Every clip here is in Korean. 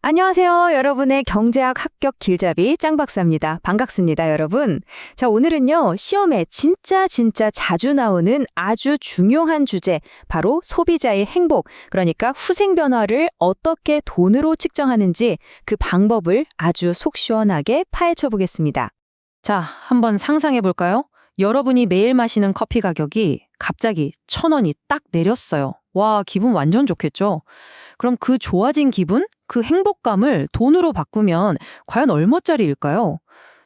안녕하세요. 여러분의 경제학 합격 길잡이 짱 박사입니다. 반갑습니다, 여러분. 자, 오늘은요, 시험에 진짜 자주 나오는 아주 중요한 주제, 바로 소비자의 행복, 그러니까 후생 변화를 어떻게 돈으로 측정하는지 그 방법을 아주 속 시원하게 파헤쳐 보겠습니다. 자, 한번 상상해 볼까요? 여러분이 매일 마시는 커피 가격이 갑자기 1,000원이 딱 내렸어요. 와, 기분 완전 좋겠죠? 그럼 그 좋아진 기분, 그 행복감을 돈으로 바꾸면 과연 얼마짜리일까요?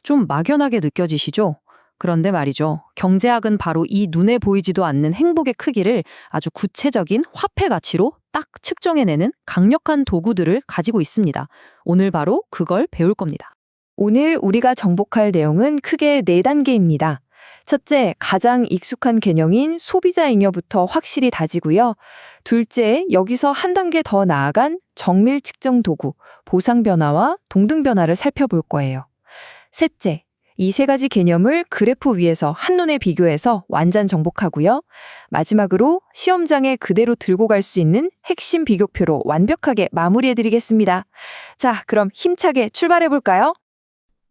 좀 막연하게 느껴지시죠? 그런데 말이죠. 경제학은 바로 이 눈에 보이지도 않는 행복의 크기를 아주 구체적인 화폐 가치로 딱 측정해내는 강력한 도구들을 가지고 있습니다. 오늘 바로 그걸 배울 겁니다. 오늘 우리가 정복할 내용은 크게 4단계입니다. 첫째, 가장 익숙한 개념인 소비자 잉여부터 확실히 다지고요. 둘째, 여기서 한 단계 더 나아간 정밀 측정 도구, 보상 변화와 동등 변화를 살펴볼 거예요. 셋째, 이 3가지 개념을 그래프 위에서 한눈에 비교해서 완전 정복하고요. 마지막으로 시험장에 그대로 들고 갈 수 있는 핵심 비교표로 완벽하게 마무리해드리겠습니다. 자, 그럼 힘차게 출발해볼까요?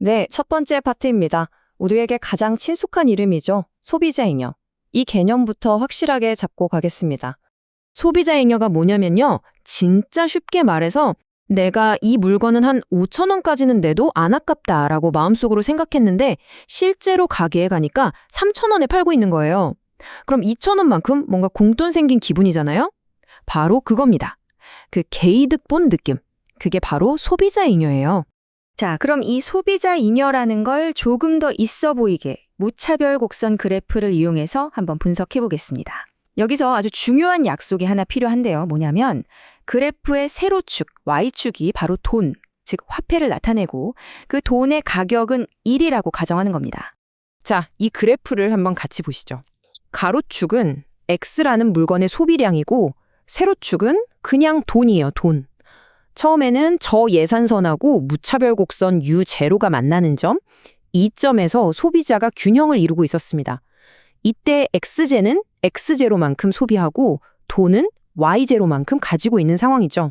네, 첫 번째 파트입니다. 우리에게 가장 친숙한 이름이죠. 소비자 잉여. 이 개념부터 확실하게 잡고 가겠습니다. 소비자 잉여가 뭐냐면요. 진짜 쉽게 말해서 내가 이 물건은 한 5,000원까지는 내도 안 아깝다라고 마음속으로 생각했는데 실제로 가게에 가니까 3,000원에 팔고 있는 거예요. 그럼 2,000원만큼 뭔가 공돈 생긴 기분이잖아요? 바로 그겁니다. 그 개이득 본 느낌. 그게 바로 소비자 잉여예요. 자, 그럼 이 소비자 잉여라는 걸 조금 더 있어 보이게 무차별 곡선 그래프를 이용해서 한번 분석해 보겠습니다. 여기서 아주 중요한 약속이 하나 필요한데요. 뭐냐면 그래프의 세로축, Y축이 바로 돈, 즉 화폐를 나타내고 그 돈의 가격은 1이라고 가정하는 겁니다. 자, 이 그래프를 한번 같이 보시죠. 가로축은 X라는 물건의 소비량이고 세로축은 그냥 돈이에요, 돈. 처음에는 저예산선하고 무차별 곡선 U0가 만나는 점, 이 점에서 소비자가 균형을 이루고 있었습니다. 이때 X제는 X제로만큼 소비하고 돈은 Y제로만큼 가지고 있는 상황이죠.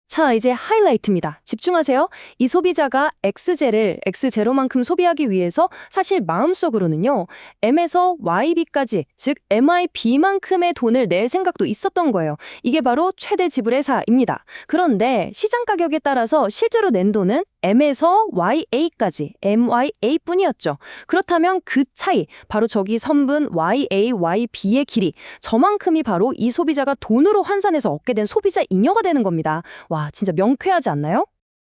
자, 이제 하이라이트입니다. 집중하세요. 이 소비자가 X제를 X제로만큼 소비하기 위해서 사실 마음속으로는요. M에서 YB까지, 즉 MIB만큼의 돈을 낼 생각도 있었던 거예요. 이게 바로 최대 지불회사입니다. 그런데 시장 가격에 따라서 실제로 낸 돈은 M에서 YA까지, MYA뿐이었죠. 그렇다면 그 차이, 바로 저기 선분 YA, YB의 길이, 저만큼이 바로 이 소비자가 돈으로 환산해서 얻게 된 소비자 잉여가 되는 겁니다. 와, 진짜 명쾌하지 않나요?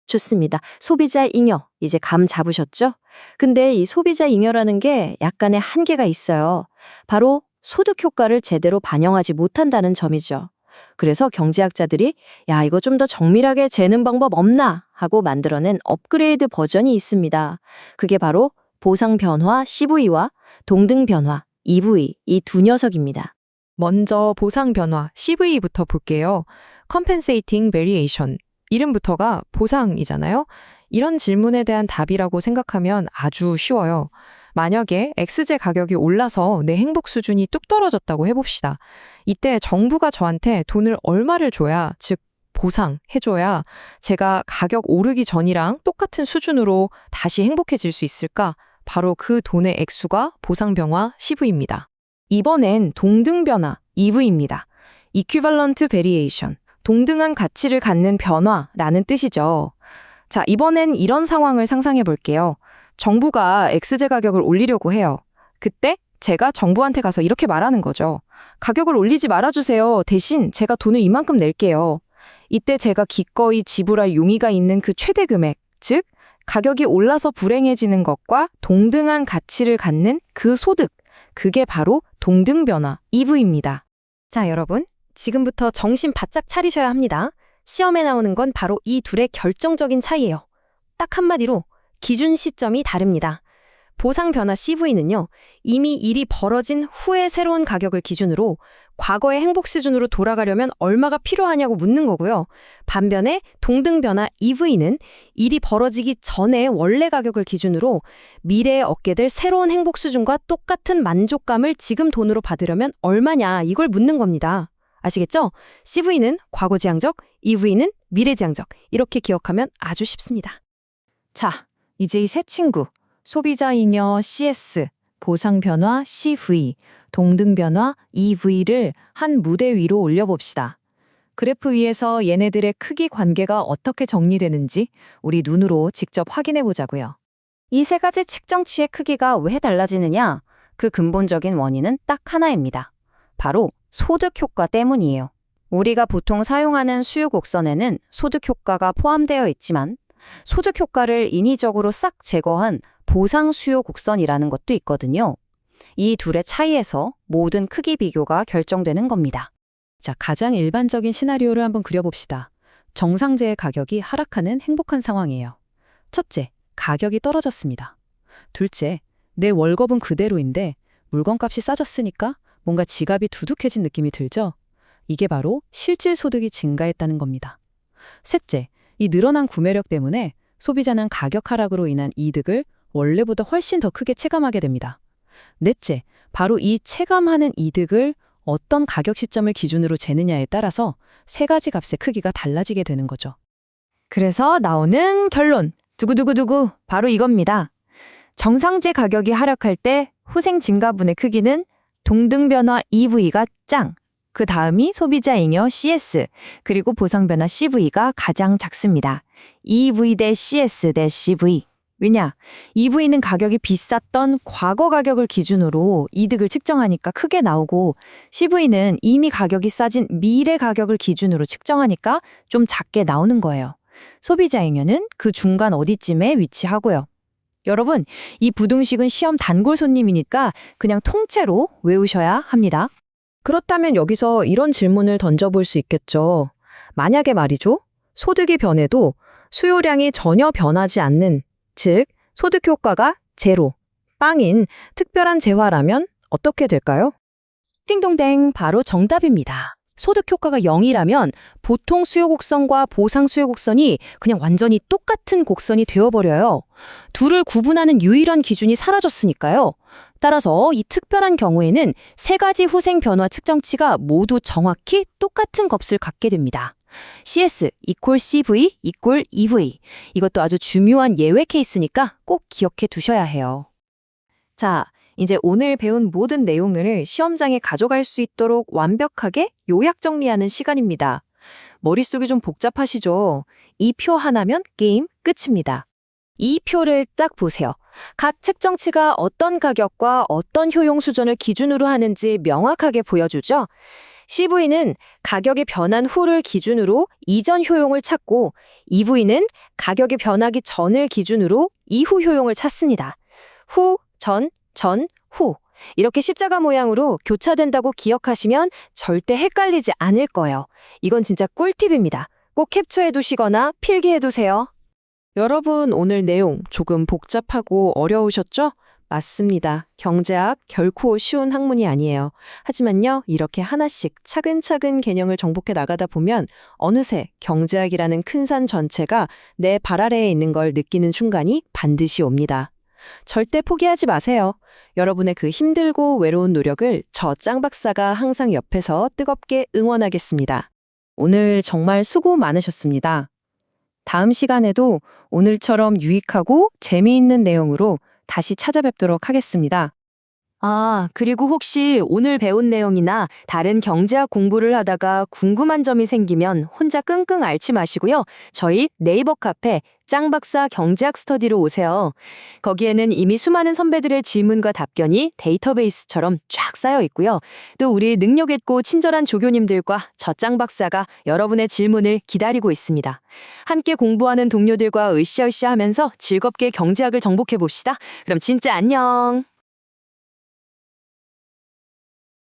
좋습니다. 소비자 잉여, 이제 감 잡으셨죠? 근데 이 소비자 잉여라는 게 약간의 한계가 있어요. 바로 소득 효과를 제대로 반영하지 못한다는 점이죠. 그래서 경제학자들이 야, 이거 좀 더 정밀하게 재는 방법 없나 하고 만들어낸 업그레이드 버전이 있습니다. 그게 바로 보상 변화 CV와 동등 변화 EV, 이 두 녀석입니다. 먼저 보상 변화 CV부터 볼게요. Compensating Variation. 이름부터가 보상이잖아요. 이런 질문에 대한 답이라고 생각하면 아주 쉬워요. 만약에 X제 가격이 올라서 내 행복 수준이 뚝 떨어졌다고 해봅시다. 이때 정부가 저한테 돈을 얼마를 줘야, 즉 보상해줘야 제가 가격 오르기 전이랑 똑같은 수준으로 다시 행복해질 수 있을까? 바로 그 돈의 액수가 보상 변화 CV입니다. 이번엔 동등 변화 EV입니다. Equivalent Variation. 동등한 가치를 갖는 변화라는 뜻이죠. 자, 이번엔 이런 상황을 상상해 볼게요. 정부가 X제 가격을 올리려고 해요. 그때 제가 정부한테 가서 이렇게 말하는 거죠. 가격을 올리지 말아주세요. 대신 제가 돈을 이만큼 낼게요. 이때 제가 기꺼이 지불할 용의가 있는 그 최대 금액, 즉 가격이 올라서 불행해지는 것과 동등한 가치를 갖는 그 소득, 그게 바로 동등 변화 EV입니다. 자, 여러분, 지금부터 정신 바짝 차리셔야 합니다. 시험에 나오는 건 바로 이 둘의 결정적인 차이예요. 딱 한마디로 기준 시점이 다릅니다. 보상 변화 CV는요, 이미 일이 벌어진 후의 새로운 가격을 기준으로 과거의 행복 수준으로 돌아가려면 얼마가 필요하냐고 묻는 거고요. 반면에 동등 변화 EV는 일이 벌어지기 전에 원래 가격을 기준으로 미래에 얻게 될 새로운 행복 수준과 똑같은 만족감을 지금 돈으로 받으려면 얼마냐, 이걸 묻는 겁니다. 아시겠죠? CV는 과거지향적, EV는 미래지향적 이렇게 기억하면 아주 쉽습니다. 자, 이제 이 세 친구, 소비자 잉여 CS, 보상 변화 CV, 동등 변화 EV를 한 무대 위로 올려봅시다. 그래프 위에서 얘네들의 크기 관계가 어떻게 정리되는지 우리 눈으로 직접 확인해 보자고요. 이 세 가지 측정치의 크기가 왜 달라지느냐? 그 근본적인 원인은 딱 하나입니다. 바로 소득 효과 때문이에요. 우리가 보통 사용하는 수요 곡선에는 소득 효과가 포함되어 있지만 소득 효과를 인위적으로 싹 제거한 보상 수요 곡선이라는 것도 있거든요. 이 둘의 차이에서 모든 크기 비교가 결정되는 겁니다. 자, 가장 일반적인 시나리오를 한번 그려봅시다. 정상제의 가격이 하락하는 행복한 상황이에요. 첫째, 가격이 떨어졌습니다. 둘째, 내 월급은 그대로인데 물건값이 싸졌으니까 뭔가 지갑이 두둑해진 느낌이 들죠? 이게 바로 실질 소득이 증가했다는 겁니다. 셋째, 이 늘어난 구매력 때문에 소비자는 가격 하락으로 인한 이득을 원래보다 훨씬 더 크게 체감하게 됩니다. 넷째, 바로 이 체감하는 이득을 어떤 가격 시점을 기준으로 재느냐에 따라서 세 가지 값의 크기가 달라지게 되는 거죠. 그래서 나오는 결론, 두구두구두구, 바로 이겁니다. 정상제 가격이 하락할 때 후생 증가분의 크기는 동등 변화 EV가 짱, 그 다음이 소비자 잉여 CS, 그리고 보상 변화 CV가 가장 작습니다. EV 대 CS 대 CV. 왜냐? EV는 가격이 비쌌던 과거 가격을 기준으로 이득을 측정하니까 크게 나오고 CV는 이미 가격이 싸진 미래 가격을 기준으로 측정하니까 좀 작게 나오는 거예요. 소비자 잉여는 그 중간 어디쯤에 위치하고요. 여러분, 이 부등식은 시험 단골 손님이니까 그냥 통째로 외우셔야 합니다. 그렇다면 여기서 이런 질문을 던져볼 수 있겠죠. 만약에 말이죠. 소득이 변해도 수요량이 전혀 변하지 않는, 즉 소득 효과가 제로, 빵인 특별한 재화라면 어떻게 될까요? 띵동댕, 바로 정답입니다. 소득 효과가 0이라면 보통 수요 곡선과 보상 수요 곡선이 그냥 완전히 똑같은 곡선이 되어버려요. 둘을 구분하는 유일한 기준이 사라졌으니까요. 따라서 이 특별한 경우에는 세 가지 후생 변화 측정치가 모두 정확히 똑같은 값을 갖게 됩니다. CS = CV = EV. 이것도 아주 중요한 예외 케이스니까 꼭 기억해 두셔야 해요. 자, 이제 오늘 배운 모든 내용을 시험장에 가져갈 수 있도록 완벽하게 요약 정리하는 시간입니다. 머릿속이 좀 복잡하시죠? 이 표 하나면 게임 끝입니다. 이 표를 딱 보세요. 각 측정치가 어떤 가격과 어떤 효용 수준을 기준으로 하는지 명확하게 보여주죠? CV는 가격이 변한 후를 기준으로 이전 효용을 찾고 EV는 가격이 변하기 전을 기준으로 이후 효용을 찾습니다. 후, 전, 후. 이렇게 십자가 모양으로 교차된다고 기억하시면 절대 헷갈리지 않을 거예요. 이건 진짜 꿀팁입니다. 꼭 캡처해 두시거나 필기해 두세요. 여러분, 오늘 내용 조금 복잡하고 어려우셨죠? 맞습니다. 경제학 결코 쉬운 학문이 아니에요. 하지만요, 이렇게 하나씩 차근차근 개념을 정복해 나가다 보면 어느새 경제학이라는 큰 산 전체가 내 발 아래에 있는 걸 느끼는 순간이 반드시 옵니다. 절대 포기하지 마세요. 여러분의 그 힘들고 외로운 노력을 저 짱 박사가 항상 옆에서 뜨겁게 응원하겠습니다. 오늘 정말 수고 많으셨습니다. 다음 시간에도 오늘처럼 유익하고 재미있는 내용으로 다시 찾아뵙도록 하겠습니다. 아, 그리고 혹시 오늘 배운 내용이나 다른 경제학 공부를 하다가 궁금한 점이 생기면 혼자 끙끙 앓지 마시고요. 저희 네이버 카페 짱박사 경제학 스터디로 오세요. 거기에는 이미 수많은 선배들의 질문과 답변이 데이터베이스처럼 쫙 쌓여 있고요. 또 우리 능력 있고 친절한 조교님들과 저 짱박사가 여러분의 질문을 기다리고 있습니다. 함께 공부하는 동료들과 으쌰으쌰 하면서 즐겁게 경제학을 정복해 봅시다. 그럼 진짜 안녕!